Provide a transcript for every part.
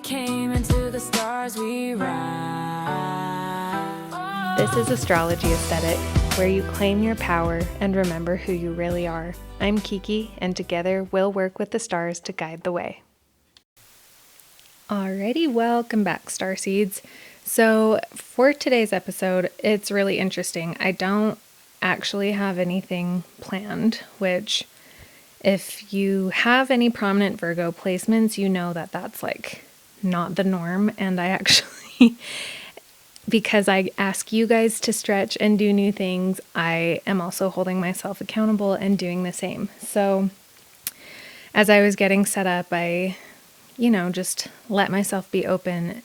came into the stars we rise. This is Astrology Aesthetic, where you claim your power and remember who you really are. I'm Kiki, and together we'll work with the stars to guide the way. Alrighty, welcome back, Starseeds. So for today's episode, it's really interesting. I don't actually have anything planned, which if you have any prominent Virgo placements, you know that that's like not the norm. And I actually, because I ask you guys to stretch and do new things, I am also holding myself accountable and doing the same. So as I was getting set up, I just let myself be open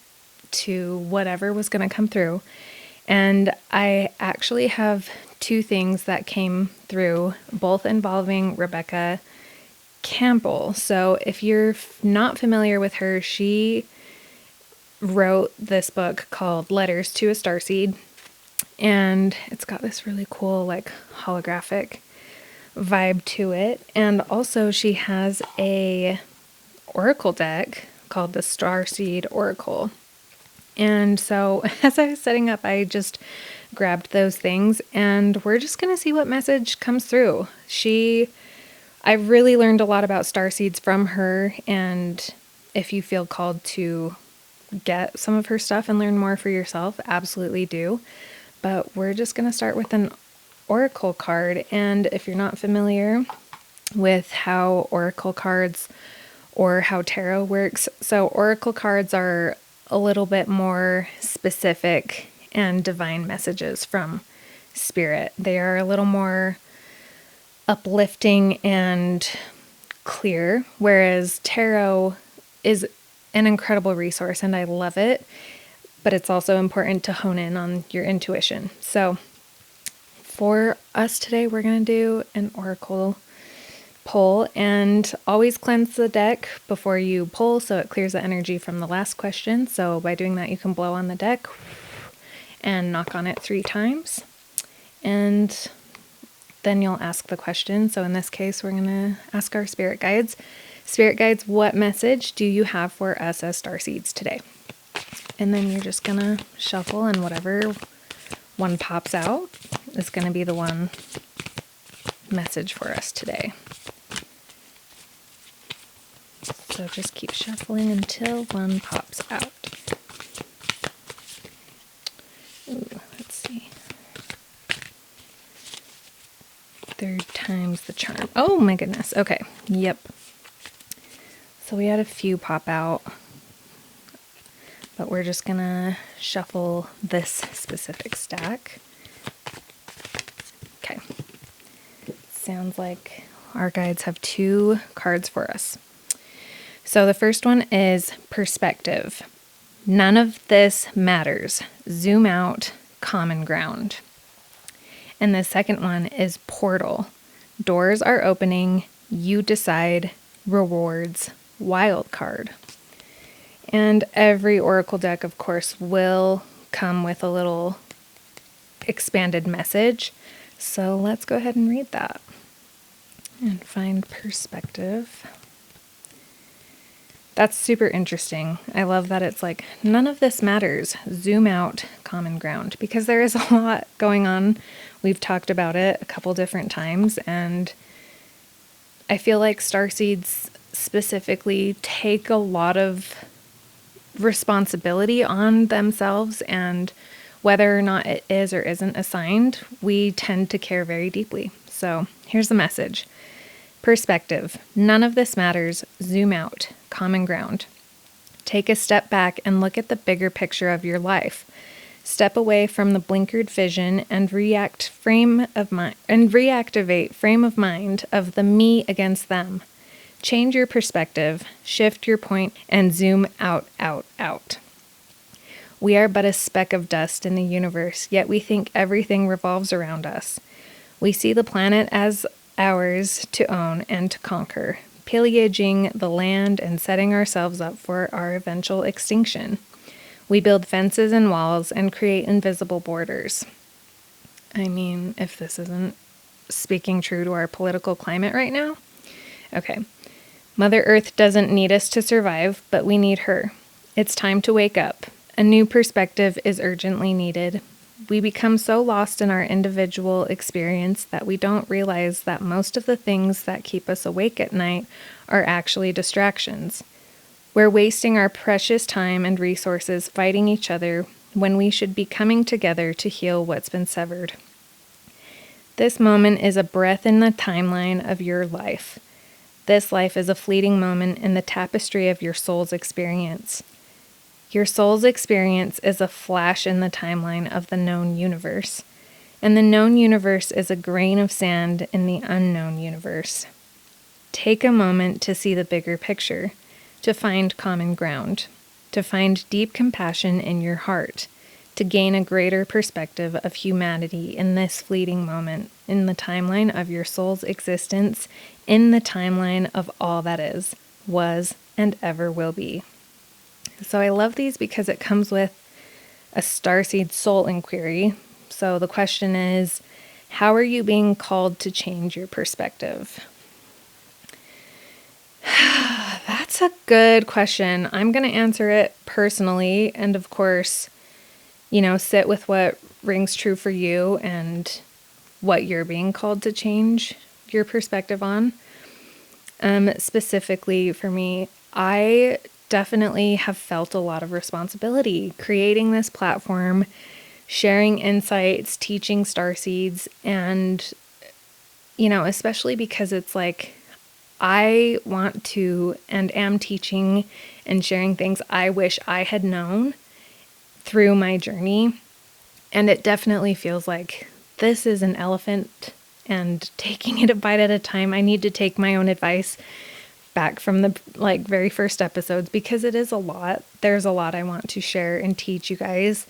to whatever was going to come through. And I actually have two things that came through, both involving Rebecca Campbell. So if you're not familiar with her, she wrote this book called Letters to a Starseed. And it's got this really cool, like, holographic vibe to it. And also she has a oracle deck called the Starseed Oracle. And so as I was setting up, I just grabbed those things and we're just going to see what message comes through. I really learned a lot about starseeds from her, and if you feel called to get some of her stuff and learn more for yourself, absolutely do. But we're just going to start with an oracle card. And if you're not familiar with how oracle cards or how tarot works, so oracle cards are a little bit more specific and divine messages from spirit. They are a little more uplifting and clear, whereas tarot is an incredible resource and I love it, but it's also important to hone in on your intuition. So for us today, we're going to do an oracle pull, and always cleanse the deck before you pull so it clears the energy from the last question. So by doing that, you can blow on the deck and knock on it 3 times, and then you'll ask the question. So in this case, we're going to ask our spirit guides. Spirit guides, what message do you have for us as starseeds today? And then you're just going to shuffle, and whatever one pops out is going to be the one message for us today. So just keep shuffling until one pops out. Ooh, let's see. 3rd time's the charm. Oh my goodness. Okay. Yep. So we had a few pop out, but we're just gonna shuffle this specific stack. Okay. Sounds like our guides have 2 cards for us. So the first one is perspective. None of this matters. Zoom out, common ground. And the second one is portal. Doors are opening, you decide, rewards, wild card. And every oracle deck, of course, will come with a little expanded message. So let's go ahead and read that and find perspective. That's super interesting. I love that it's like, none of this matters. Zoom out, common ground, because there is a lot going on. We've talked about it a couple different times, and I feel like starseeds specifically take a lot of responsibility on themselves, and whether or not it is or isn't assigned, we tend to care very deeply. So here's the message. Perspective. None of this matters. Zoom out. Common ground. Take a step back and look at the bigger picture of your life. Step away from the blinkered vision and reactivate frame of mind of the me against them. Change your perspective, shift your point, and zoom out, out, out. We are but a speck of dust in the universe, yet we think everything revolves around us. We see the planet as ours to own and to conquer, pillaging the land and setting ourselves up for our eventual extinction. We build fences and walls and create invisible borders. I mean, if this isn't speaking true to our political climate right now. Okay. Mother Earth doesn't need us to survive, but we need her. It's time to wake up. A new perspective is urgently needed. We become so lost in our individual experience that we don't realize that most of the things that keep us awake at night are actually distractions. We're wasting our precious time and resources fighting each other when we should be coming together to heal what's been severed. This moment is a breath in the timeline of your life. This life is a fleeting moment in the tapestry of your soul's experience. Your soul's experience is a flash in the timeline of the known universe, and the known universe is a grain of sand in the unknown universe. Take a moment to see the bigger picture, to find common ground, to find deep compassion in your heart, to gain a greater perspective of humanity in this fleeting moment, in the timeline of your soul's existence, in the timeline of all that is, was, and ever will be. So I love these because it comes with a Starseed soul inquiry. So the question is, how are you being called to change your perspective? That's a good question. I'm going to answer it personally. And of course, sit with what rings true for you and what you're being called to change your perspective on. Specifically for me, I definitely have felt a lot of responsibility creating this platform, sharing insights, teaching Starseeds, and, especially because it's like I want to and am teaching and sharing things I wish I had known through my journey. And it definitely feels like this is an elephant and taking it a bite at a time. I need to take my own advice back from the very first episodes because it is a lot. There's a lot I want to share and teach you guys,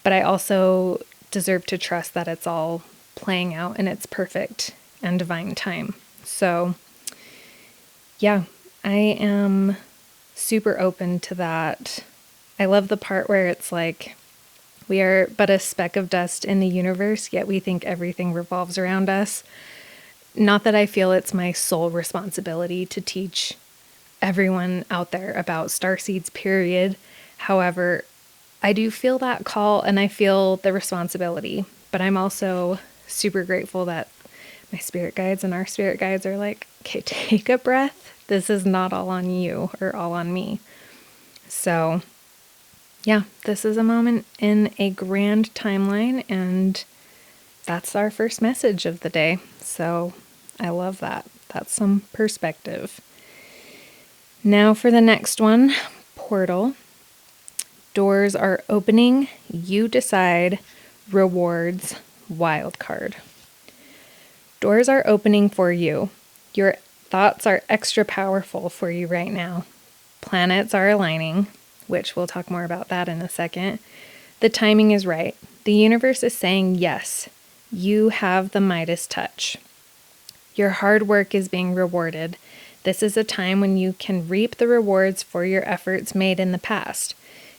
but I also deserve to trust that it's all playing out in its perfect and divine time. So yeah, I am super open to that. I love the part where it's like we are but a speck of dust in the universe, yet we think everything revolves around us. Not that I feel it's my sole responsibility to teach everyone out there about Starseeds, period. However, I do feel that call and I feel the responsibility, but I'm also super grateful that my spirit guides and our spirit guides are like, okay, take a breath. This is not all on you or all on me. So yeah, this is a moment in a grand timeline, and that's our first message of the day. So I love that. That's some perspective. Now for the next one, portal. Doors are opening. You decide. Rewards. Wild card. Doors are opening for you. Your thoughts are extra powerful for you right now. Planets are aligning, which we'll talk more about that in a second. The timing is right. The universe is saying yes. You have the Midas touch. Your hard work is being rewarded. This is a time when you can reap the rewards for your efforts made in the past.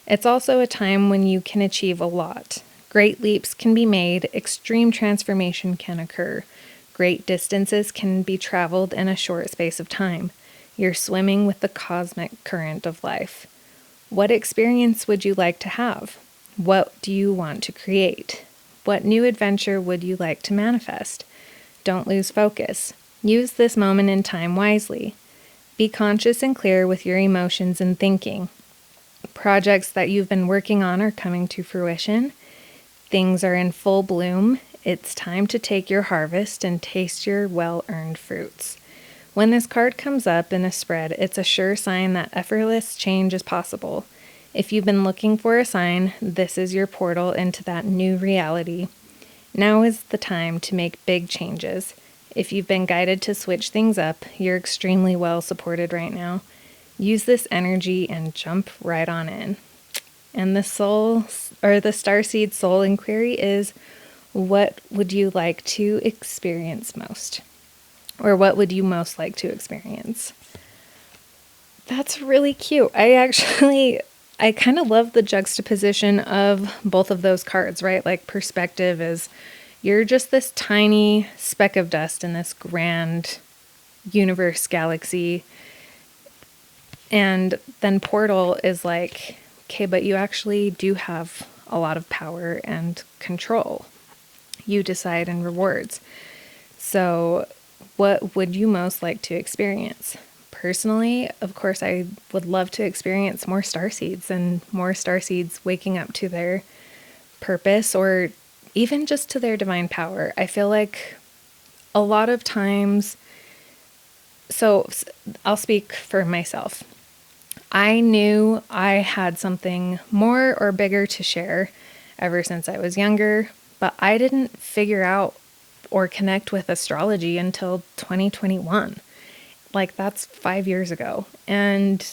It's also a time when you can achieve a lot. Great leaps can be made. Extreme transformation can occur. Great distances can be traveled in a short space of time. You're swimming with the cosmic current of life. What experience would you like to have? What do you want to create? What new adventure would you like to manifest? Don't lose focus. Use this moment in time wisely. Be conscious and clear with your emotions and thinking. Projects that you've been working on are coming to fruition. Things are in full bloom. It's time to take your harvest and taste your well-earned fruits. When this card comes up in a spread, it's a sure sign that effortless change is possible. If you've been looking for a sign, this is your portal into that new reality. Now is the time to make big changes. If you've been guided to switch things up, you're extremely well supported right now. Use this energy and jump right on in. And the Starseed soul inquiry is, what would you like to experience most? Or what would you most like to experience? That's really cute. I kind of love the juxtaposition of both of those cards, right? Like perspective is you're just this tiny speck of dust in this grand universe galaxy. And then portal is like Okay, but you actually do have a lot of power and control. You decide and rewards. So, what would you most like to experience? Personally, of course, I would love to experience more starseeds and more starseeds waking up to their purpose or even just to their divine power. I feel like a lot of times, so I'll speak for myself. I knew I had something more or bigger to share ever since I was younger, but I didn't figure out or connect with astrology until 2021. Like, that's 5 years ago. And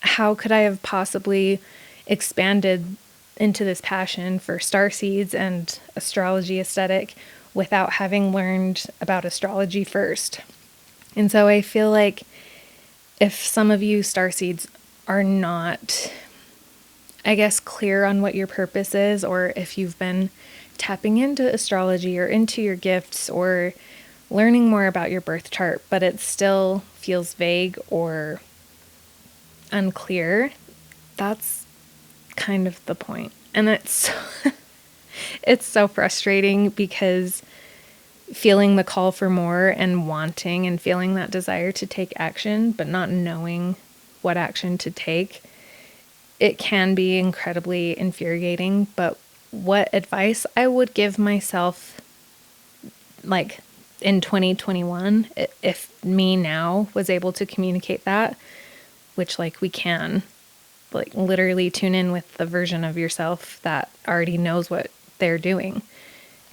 how could I have possibly expanded into this passion for starseeds and astrology aesthetic without having learned about astrology first? And so I feel like if some of you starseeds are not, I guess, clear on what your purpose is, or if you've been tapping into astrology or into your gifts or learning more about your birth chart, but it still feels vague or unclear, that's kind of the point. And it's so frustrating because feeling the call for more and wanting and feeling that desire to take action, but not knowing what action to take, it can be incredibly infuriating. But what advice I would give myself, like in 2021, if me now was able to communicate that, which like we can, like literally tune in with the version of yourself that already knows what they're doing.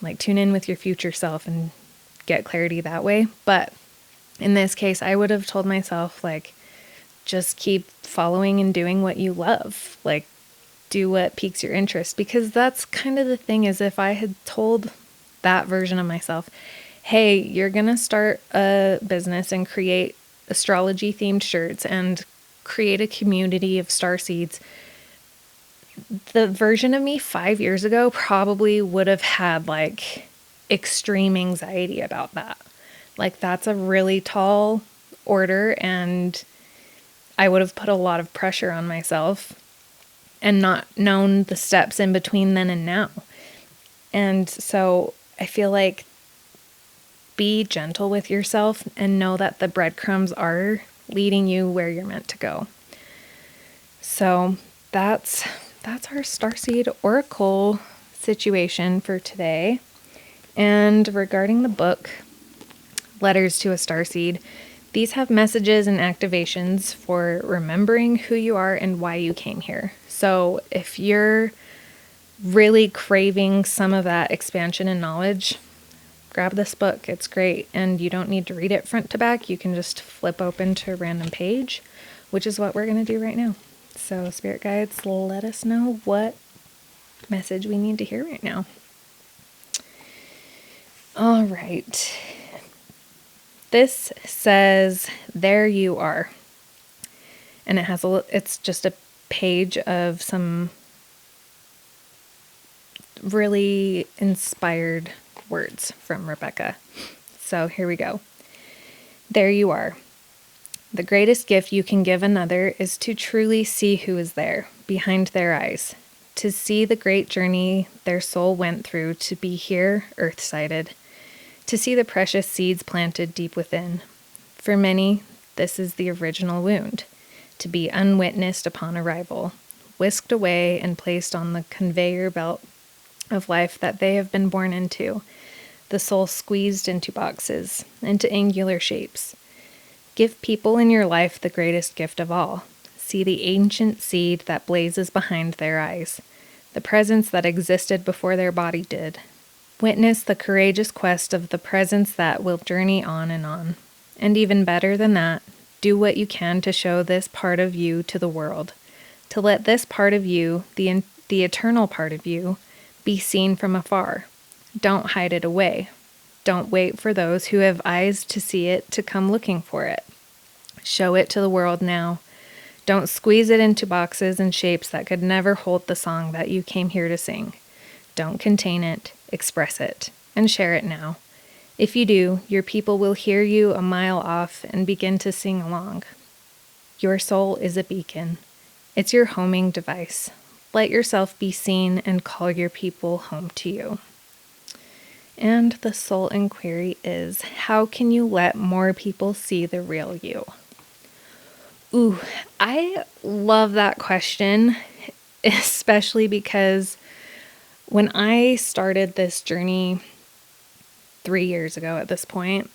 Like tune in with your future self and get clarity that way. But in this case, I would have told myself, like, just keep following and doing what you love. Like, do what piques your interest. Because that's kind of the thing, is if I had told that version of myself, hey, you're going to start a business and create astrology themed shirts and create a community of starseeds, the version of me 5 years ago probably would have had like extreme anxiety about that. Like, that's a really tall order, and I would have put a lot of pressure on myself and not known the steps in between then and now. And so I feel like be gentle with yourself and know that the breadcrumbs are leading you where you're meant to go. So that's our Starseed Oracle situation for today. And regarding the book, Letters to a Starseed, these have messages and activations for remembering who you are and why you came here. So if you're really craving some of that expansion and knowledge, grab this book. It's great. And you don't need to read it front to back. You can just flip open to a random page, which is what we're going to do right now. So spirit guides, let us know what message we need to hear right now. All right. This says, there you are. And it has it's just a page of some really inspired words from Rebecca. So here we go. There you are. The greatest gift you can give another is to truly see who is there, behind their eyes, to see the great journey their soul went through to be here, earth-sided, to see the precious seeds planted deep within. For many, this is the original wound, to be unwitnessed upon arrival, whisked away and placed on the conveyor belt of life that they have been born into, the soul squeezed into boxes, into angular shapes. Give people in your life the greatest gift of all. See the ancient seed that blazes behind their eyes, the presence that existed before their body did. Witness the courageous quest of the presence that will journey on and on. And even better than that, do what you can to show this part of you to the world, to let this part of you, the eternal part of you, be seen from afar. Don't hide it away. Don't wait for those who have eyes to see it to come looking for it. Show it to the world now. Don't squeeze it into boxes and shapes that could never hold the song that you came here to sing. Don't contain it, express it, and share it now. If you do, your people will hear you a mile off and begin to sing along. Your soul is a beacon. It's your homing device. Let yourself be seen and call your people home to you. And the soul inquiry is, how can you let more people see the real you? Ooh, I love that question, especially because when I started this journey 3 years ago at this point,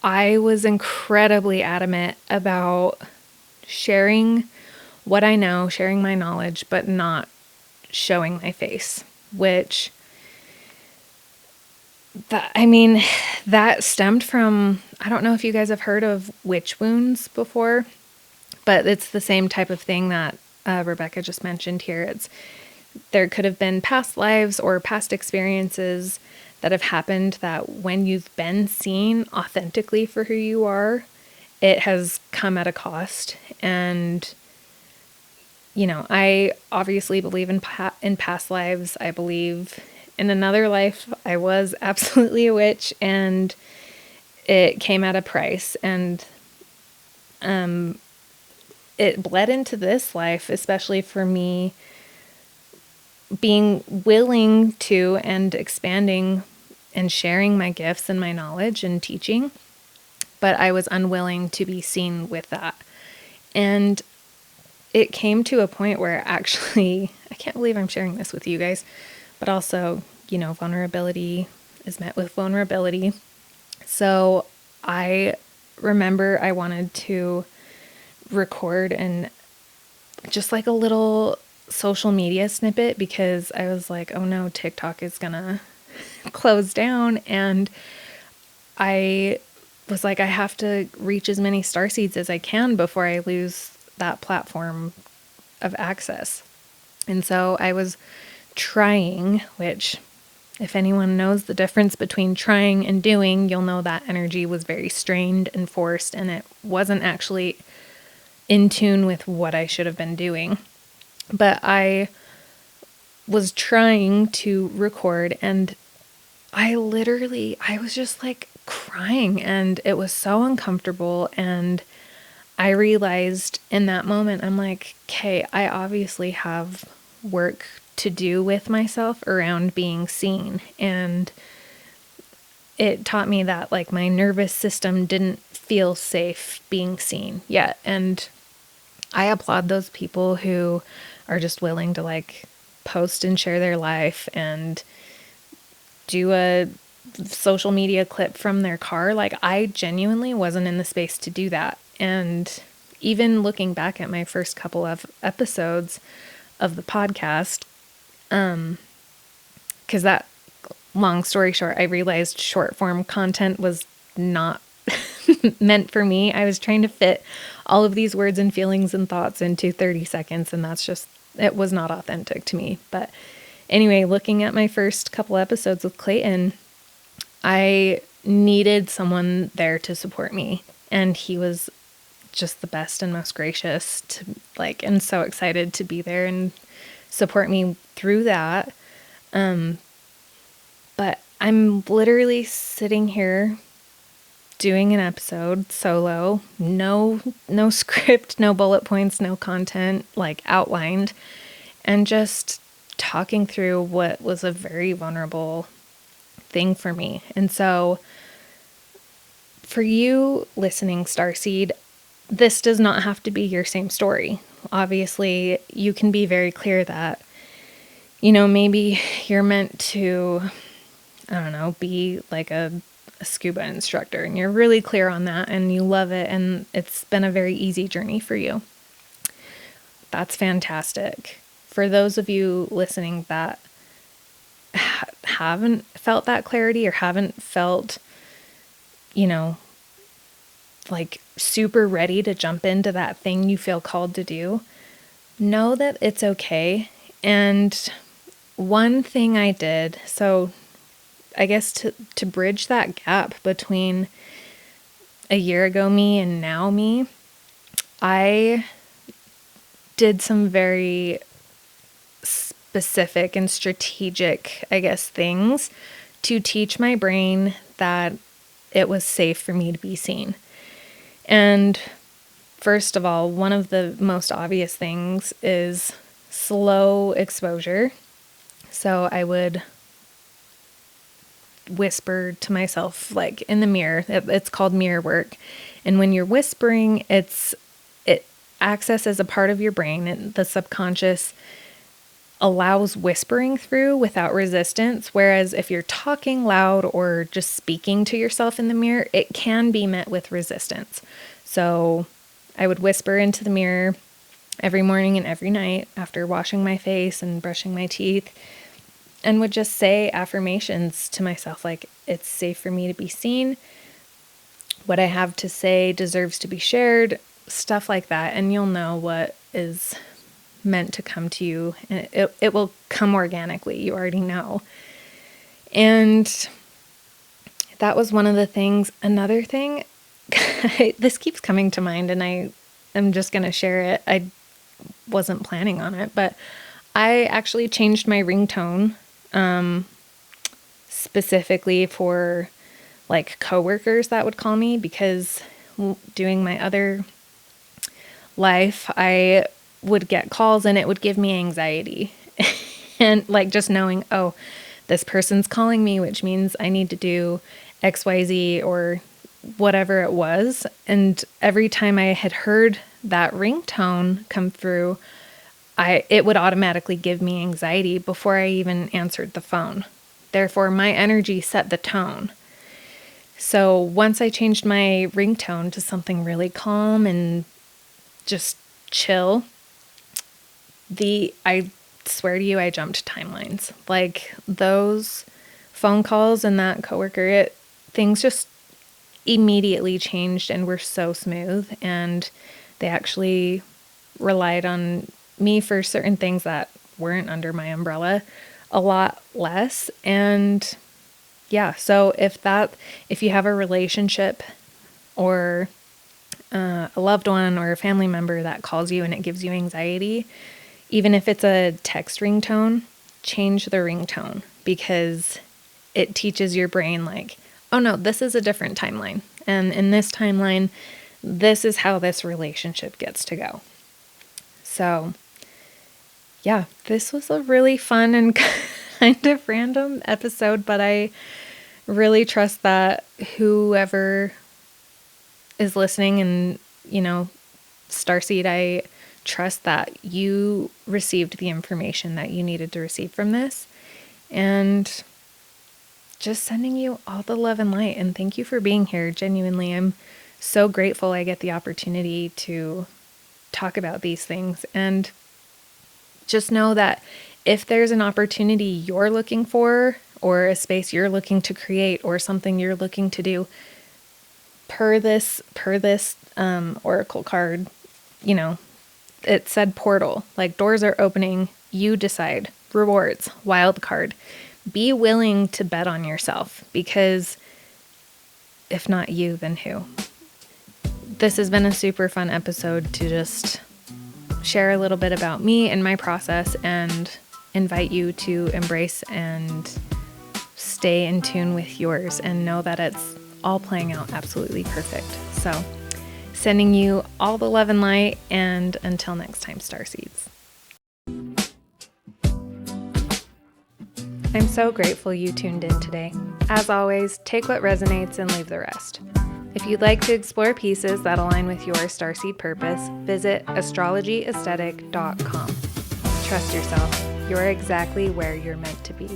I was incredibly adamant about sharing what I know, sharing my knowledge, but not showing my face, which that stemmed from, I don't know if you guys have heard of witch wounds before, but it's the same type of thing that Rebecca just mentioned here. There could have been past lives or past experiences that have happened that when you've been seen authentically for who you are, it has come at a cost. And, I obviously believe in past lives. I believe in another life, I was absolutely a witch, and it came at a price. And it bled into this life, especially for me being willing to and expanding and sharing my gifts and my knowledge and teaching, but I was unwilling to be seen with that. And it came to a point where actually, I can't believe I'm sharing this with you guys, but also, vulnerability is met with vulnerability. So I remember I wanted to record and just like a little social media snippet, because I was like, oh no, TikTok is gonna close down. And I was like, I have to reach as many starseeds as I can before I lose that platform of access. And so I was trying, which if anyone knows the difference between trying and doing, you'll know that energy was very strained and forced, and it wasn't actually in tune with what I should have been doing. But I was trying to record, and I was just like crying, and it was so uncomfortable. And I realized in that moment, I'm like, okay, I obviously have work to do with myself around being seen. And it taught me that like my nervous system didn't feel safe being seen yet. And I applaud those people who are just willing to like post and share their life and do a social media clip from their car. Like, I genuinely wasn't in the space to do that. And even looking back at my first couple of episodes of the podcast, because that, long story short, I realized short form content was not meant for me. I was trying to fit all of these words and feelings and thoughts into 30 seconds, and it was not authentic to me. But anyway, looking at my first couple episodes with Clayton, I needed someone there to support me, and he was just the best and most gracious and so excited to be there and support me through that. But I'm literally sitting here doing an episode solo, no script, no bullet points, no content like outlined, and just talking through what was a very vulnerable thing for me. And so for you listening, Starseed, this does not have to be your same story. Obviously, you can be very clear that, maybe you're meant to, I don't know, be like a scuba instructor, and you're really clear on that and you love it, and it's been a very easy journey for you. That's fantastic. For those of you listening that haven't felt that clarity or haven't felt, like super ready to jump into that thing you feel called to do, know that it's okay. And one thing I did, so I guess to bridge that gap between a year ago me and now me, I did some very specific and strategic, I guess, things to teach my brain that it was safe for me to be seen. And first of all, one of the most obvious things is slow exposure. So I would whisper to myself, like in the mirror. It's called mirror work. And when you're whispering, it accesses a part of your brain, and the subconscious allows whispering through without resistance. Whereas if you're talking loud or just speaking to yourself in the mirror, it can be met with resistance. So I would whisper into the mirror every morning and every night after washing my face and brushing my teeth, and would just say affirmations to myself, like, it's safe for me to be seen. What I have to say deserves to be shared, stuff like that. And you'll know what is meant to come to you, and it will come organically. You already know. And that was one of the things. Another thing, this keeps coming to mind, and I am just going to share it. I wasn't planning on it, but I actually changed my ringtone specifically for like coworkers that would call me, because doing my other life, I would get calls and it would give me anxiety. And like just knowing, oh, this person's calling me, which means I need to do XYZ or whatever it was. And every time I had heard that ringtone come through, it would automatically give me anxiety before I even answered the phone. Therefore, my energy set the tone. So once I changed my ringtone to something really calm and just chill, I swear to you, I jumped timelines. Like those phone calls and that coworker, things just immediately changed and were so smooth. And they actually relied on me for certain things that weren't under my umbrella a lot less. And yeah, so if you have a relationship or a loved one or a family member that calls you and it gives you anxiety, even if it's a text ringtone, change the ringtone, because it teaches your brain like, oh no, this is a different timeline. And in this timeline, this is how this relationship gets to go. So yeah, this was a really fun and kind of random episode, but I really trust that whoever is listening and, Starseed, I trust that you received the information that you needed to receive from this, and just sending you all the love and light. And thank you for being here. Genuinely, I'm so grateful I get the opportunity to talk about these things. And just know that if there's an opportunity you're looking for, or a space you're looking to create, or something you're looking to do, per this oracle card, it said portal, like doors are opening, you decide. Rewards, wild card. Be willing to bet on yourself, because if not you, then who? This has been a super fun episode to just share a little bit about me and my process, and invite you to embrace and stay in tune with yours and know that it's all playing out absolutely perfect. So sending you all the love and light, and until next time, Starseeds. I'm so grateful you tuned in today. As always, take what resonates and leave the rest. If you'd like to explore pieces that align with your Starseed purpose, visit astrologyaesthetic.com. Trust yourself. You're exactly where you're meant to be.